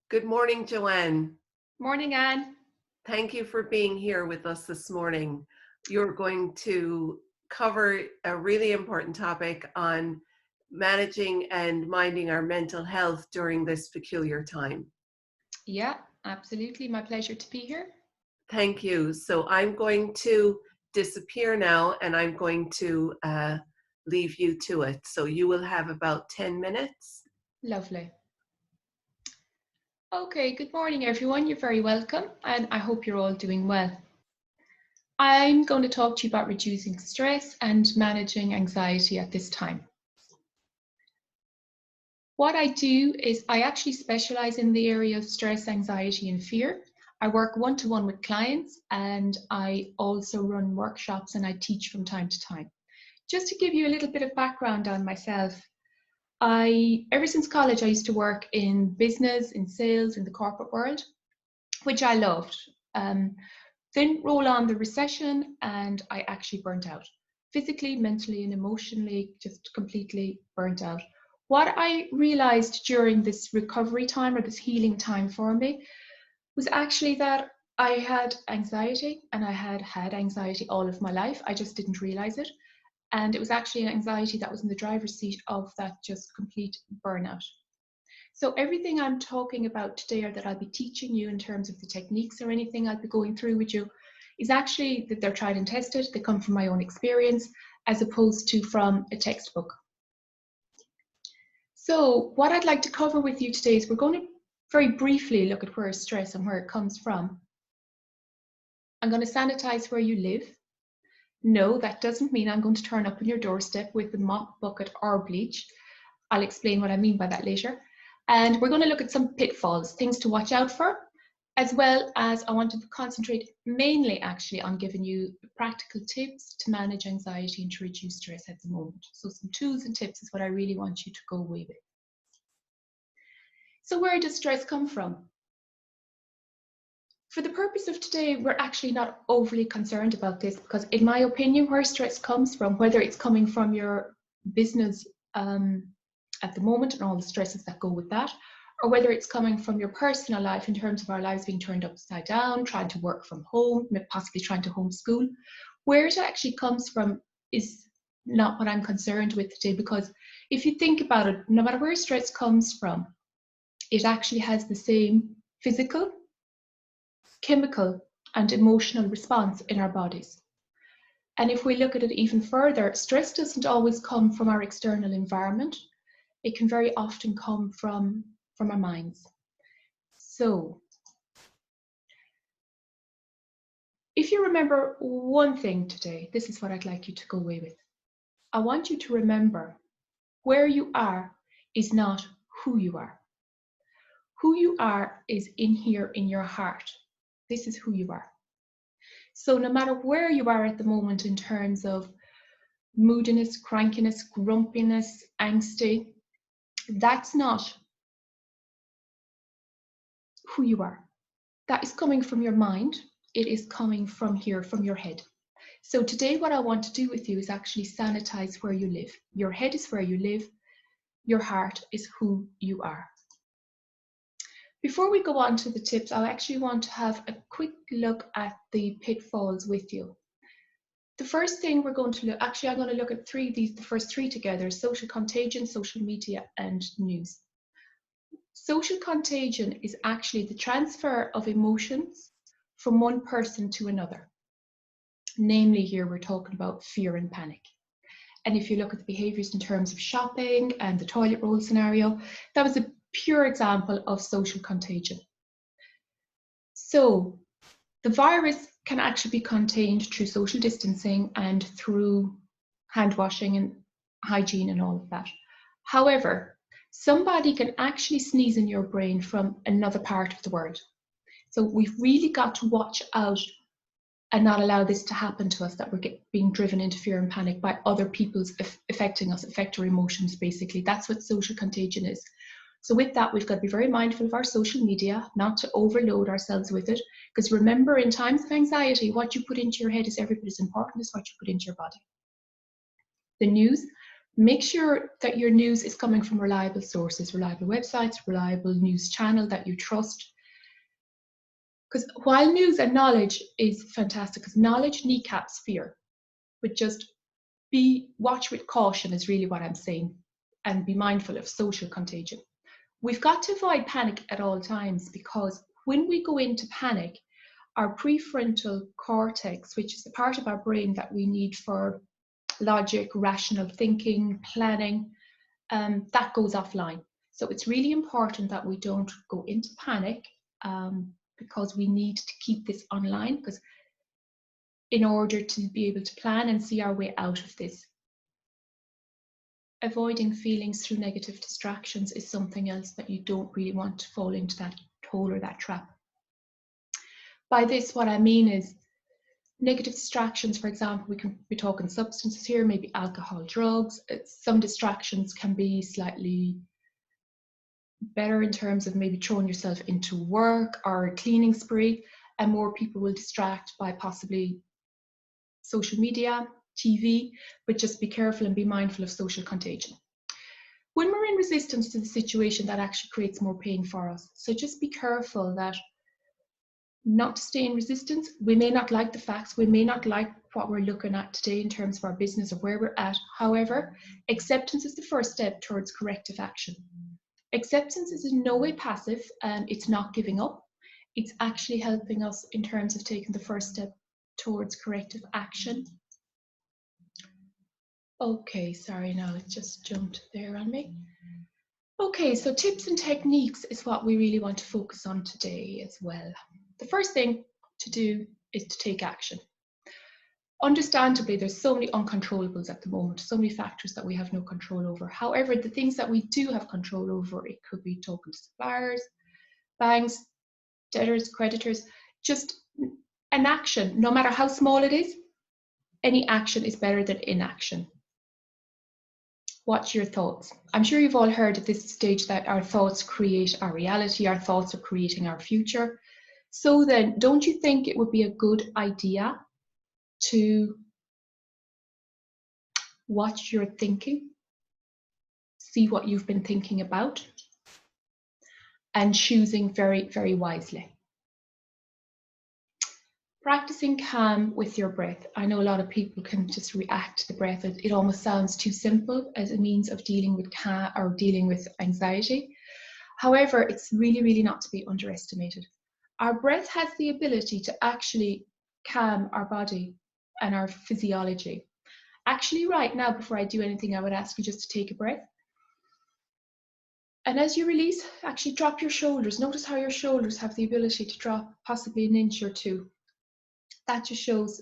Good morning, Joanne. Morning, Anne. Thank you for being here with us this morning. You're going to cover a really important topic on managing and minding our mental health during this peculiar time. Yeah, absolutely. My pleasure to be here. Thank you. So I'm going to disappear now and I'm going to leave you to it. So you will have about 10 minutes. Lovely. Okay, good morning, everyone. You're very welcome, and I hope you're all doing well. I'm going to talk to you about reducing stress and managing anxiety at this time. What I do is I actually specialize in the area of stress, anxiety, and fear. I work one-to-one with clients, and I also run workshops and I teach from time to time. Just to give you a little bit of background on myself, ever since college, I used to work in business, in sales, in the corporate world, which I loved. Then roll on the recession, and I actually burnt out, physically, mentally, and emotionally, just completely burnt out. What I realized during this recovery time or this healing time for me was actually that I had anxiety, and I had had anxiety all of my life. I just didn't realize it. And it was actually an anxiety that was in the driver's seat of that just complete burnout. So everything I'm talking about today, or that I'll be teaching you in terms of the techniques or anything I'll be going through with you, is actually that they're tried and tested. They come from my own experience as opposed to from a textbook. So what I'd like to cover with you today is we're going to very briefly look at where stress and where it comes from. I'm going to sanitize where you live. No, that doesn't mean I'm going to turn up on your doorstep with a mop bucket or bleach. I'll explain what I mean by that later. And we're going to look at some pitfalls, things to watch out for, as well as I want to concentrate mainly actually on giving you practical tips to manage anxiety and to reduce stress at the moment. So some tools and tips is what I really want you to go away with. So where does stress come from? For the purpose of today, we're actually not overly concerned about this because, in my opinion, where stress comes from, whether it's coming from your business at the moment and all the stresses that go with that, or whether it's coming from your personal life in terms of our lives being turned upside down, trying to work from home, possibly trying to homeschool, where it actually comes from is not what I'm concerned with today, because if you think about it, no matter where stress comes from, it actually has the same physical, chemical, and emotional response in our bodies. And if we look at it even further, stress doesn't always come from our external environment. It can very often come from our minds. So, if you remember one thing today, this is what I'd like you to go away with. I want you to remember where you are is not who you are. Who you are is in here in your heart. This is who you are. So no matter where you are at the moment in terms of moodiness, crankiness, grumpiness, angsty, that's not who you are. That is coming from your mind. It is coming from here, from your head. So today what I want to do with you is actually sanitize where you live. Your head is where you live. Your heart is who you are. Before we go on to the tips, I actually want to have a quick look at the pitfalls with you. The first thing we're going to look, actually I'm going to look at the first three together: social contagion, social media, and news. Social contagion is actually the transfer of emotions from one person to another. Namely, here we're talking about fear and panic. And if you look at the behaviors in terms of shopping and the toilet roll scenario, that was a pure example of social contagion. So the virus can actually be contained through social distancing and through hand washing and hygiene and all of that. However, somebody can actually sneeze in your brain from another part of the world. So we've really got to watch out and not allow this to happen to us, that we're being driven into fear and panic by other people's affecting us, affect our emotions, basically. That's what social contagion is. So with that, we've got to be very mindful of our social media, not to overload ourselves with it. Because remember, in times of anxiety, what you put into your head is every bit as important as what you put into your body. The news, Make sure that your news is coming from reliable sources, reliable websites, reliable news channel that you trust. Because while news and knowledge is fantastic, because knowledge kneecaps fear, but just watch with caution is really what I'm saying, and be mindful of social contagion. We've got to avoid panic at all times, because when we go into panic, our prefrontal cortex, which is the part of our brain that we need for logic, rational thinking, planning, that goes offline. So it's really important that we don't go into panic, because we need to keep this online, because in order to be able to plan and see our way out of this. Avoiding feelings through negative distractions is something else that you don't really want to fall into that hole or that trap. By this, what I mean is negative distractions. For example, we can be talking substances here, maybe alcohol, drugs. Some distractions can be slightly better in terms of maybe throwing yourself into work or a cleaning spree, and more people will distract by possibly social media, TV, but just be careful and be mindful of social contagion. When we're in resistance to the situation, that actually creates more pain for us. So just be careful that not to stay in resistance. We may not like the facts, we may not like what we're looking at today in terms of our business or where we're at. However, acceptance is the first step towards corrective action. Acceptance is in no way passive, and it's not giving up. It's actually helping us in terms of taking the first step towards corrective action. Okay, sorry, now it just jumped there on me. Okay, so tips and techniques is what we really want to focus on today as well. The first thing to do is to take action. Understandably, there's so many uncontrollables at the moment, so many factors that we have no control over. However, the things that we do have control over, it could be talking to suppliers, banks, debtors, creditors, just an action, no matter how small it is, any action is better than inaction. What's your thoughts? I'm sure you've all heard at this stage that our thoughts create our reality, our thoughts are creating our future. So then, don't you think it would be a good idea to watch your thinking, see what you've been thinking about, and choosing very, very wisely? Practicing calm with your breath. I know a lot of people can just react to the breath. It almost sounds too simple as a means of dealing with dealing with anxiety. However, it's really, really not to be underestimated. Our breath has the ability to actually calm our body and our physiology. Actually, right now, before I do anything, I would ask you just to take a breath. And as you release, actually drop your shoulders. Notice how your shoulders have the ability to drop possibly an inch or two. That just shows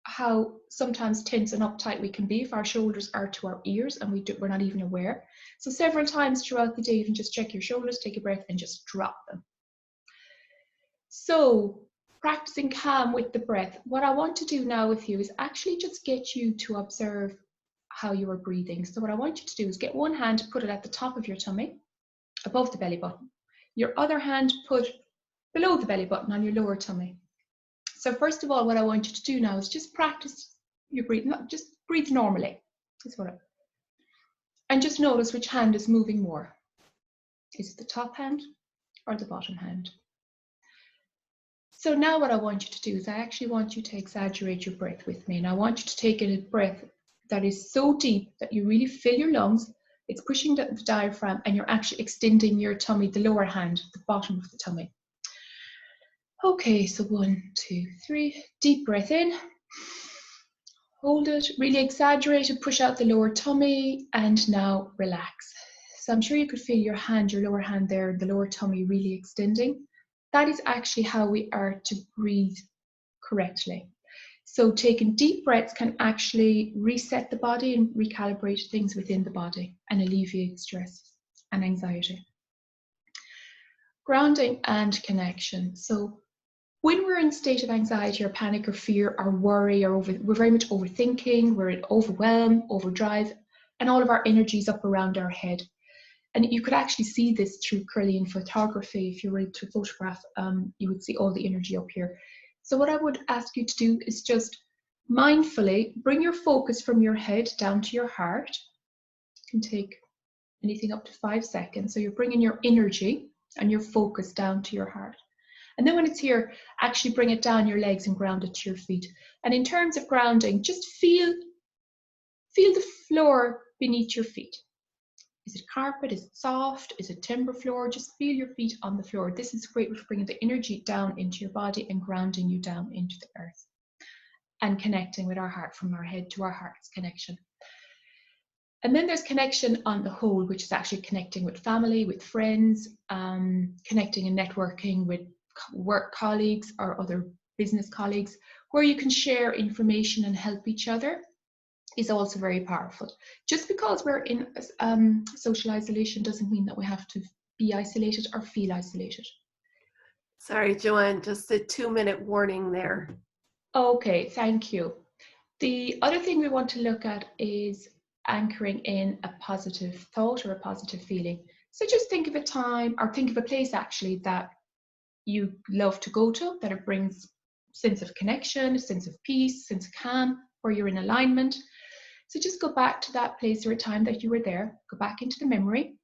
how sometimes tense and uptight we can be if our shoulders are to our ears and we're not even aware. So several times throughout the day, you can just check your shoulders, take a breath, and just drop them. So practicing calm with the breath. What I want to do now with you is actually just get you to observe how you are breathing. So what I want you to do is get one hand, put it at the top of your tummy, above the belly button. Your other hand put below the belly button on your lower tummy. So first of all, what I want you to do now is just practice your breathing. Just breathe normally. And just notice which hand is moving more. Is it the top hand or the bottom hand? So now what I want you to do is I actually want you to exaggerate your breath with me. And I want you to take in a breath that is so deep that you really fill your lungs. It's pushing the diaphragm, and you're actually extending your tummy, the lower hand, the bottom of the tummy. Okay, so 1, 2, 3, deep breath in. Hold it, really exaggerate it, push out the lower tummy, and now relax. So I'm sure you could feel your hand, your lower hand there, the lower tummy really extending. That is actually how we are to breathe correctly. So taking deep breaths can actually reset the body and recalibrate things within the body and alleviate stress and anxiety. Grounding and connection. So when we're in a state of anxiety or panic or fear or worry, or we're very much overthinking, we're in overwhelm, overdrive, and all of our energy's up around our head. And you could actually see this through Kirlian photography. If you were to photograph, you would see all the energy up here. So what I would ask you to do is just mindfully bring your focus from your head down to your heart. can take anything up to 5 seconds. So you're bringing your energy and your focus down to your heart. And then when it's here, actually bring it down your legs and ground it to your feet. And in terms of grounding, just feel the floor beneath your feet. Is it carpet? Is it soft? Is it timber floor? Just feel your feet on the floor. This is great for bringing the energy down into your body and grounding you down into the earth and connecting with our heart, from our head to our heart's connection. And then there's connection on the whole, which is actually connecting with family, with friends, connecting and networking with work colleagues or other business colleagues, where you can share information and help each other, is also very powerful. Just because we're in social isolation doesn't mean that we have to be isolated or feel isolated. Sorry, Joanne, just a 2-minute warning there. Okay, thank you. The other thing we want to look at is anchoring in a positive thought or a positive feeling. So just think of a time, or think of a place actually, that you love to go to, that it brings sense of connection, a sense of peace, sense of calm, where you're in alignment. So just go back to that place or a time that you were there, go back into the memory,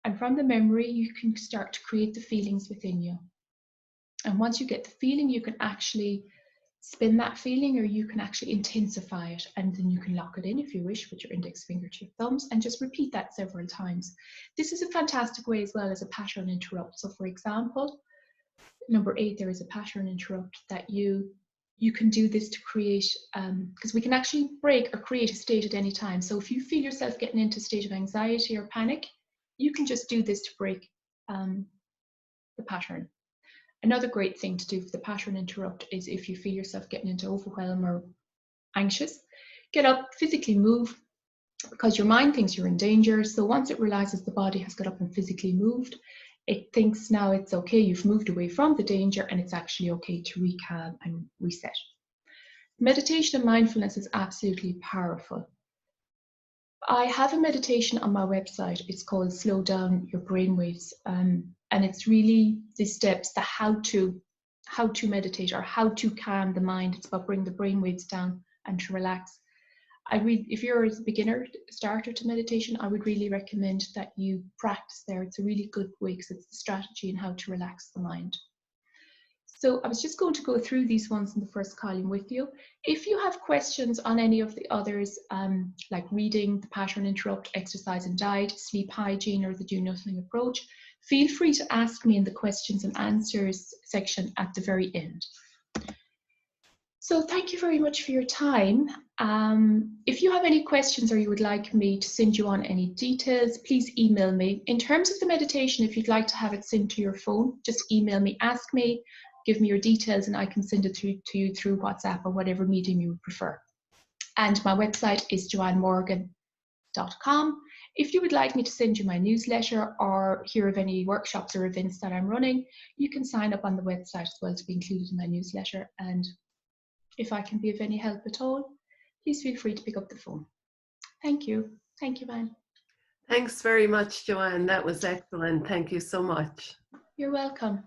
and from the memory you can start to create the feelings within you. And once you get the feeling, you can actually spin that feeling, or you can actually intensify it, and then you can lock it in if you wish with your index finger to your thumbs, and just repeat that several times. This is a fantastic way as well as a pattern interrupt. So for example, number 8, there is a pattern interrupt that you can do this to create, because we can actually break or create a state at any time. So if you feel yourself getting into a state of anxiety or panic, you can just do this to break the pattern. Another great thing to do for the pattern interrupt is if you feel yourself getting into overwhelm or anxious, get up, physically move, because your mind thinks you're in danger. So once it realizes the body has got up and physically moved, it thinks now it's okay, you've moved away from the danger, and it's actually okay to recalm and reset. Meditation and mindfulness is absolutely powerful. I have a meditation on my website. It's called Slow Down Your Brainwaves. And it's really the steps, the how to meditate or how to calm the mind. It's about bringing the brainwaves down and to relax. If you're a beginner starter to meditation, I would really recommend that you practice there. It's a really good way because it's the strategy in how to relax the mind. So I was just going to go through these ones in the first column with you. If you have questions on any of the others, like reading, the pattern interrupt, exercise and diet, sleep hygiene, or the do nothing approach, feel free to ask me in the questions and answers section at the very end. So thank you very much for your time. If you have any questions or you would like me to send you on any details, please email me. In terms of the meditation, if you'd like to have it sent to your phone, just email me, ask me, give me your details, and I can send it to you through WhatsApp or whatever medium you would prefer. And my website is joannemorgan.com. If you would like me to send you my newsletter or hear of any workshops or events that I'm running, you can sign up on the website as well to be included in my newsletter. And if I can be of any help at all, please feel free to pick up the phone. Thank you. Thank you, Van. Thanks very much, Joanne. That was excellent. Thank you so much. You're welcome.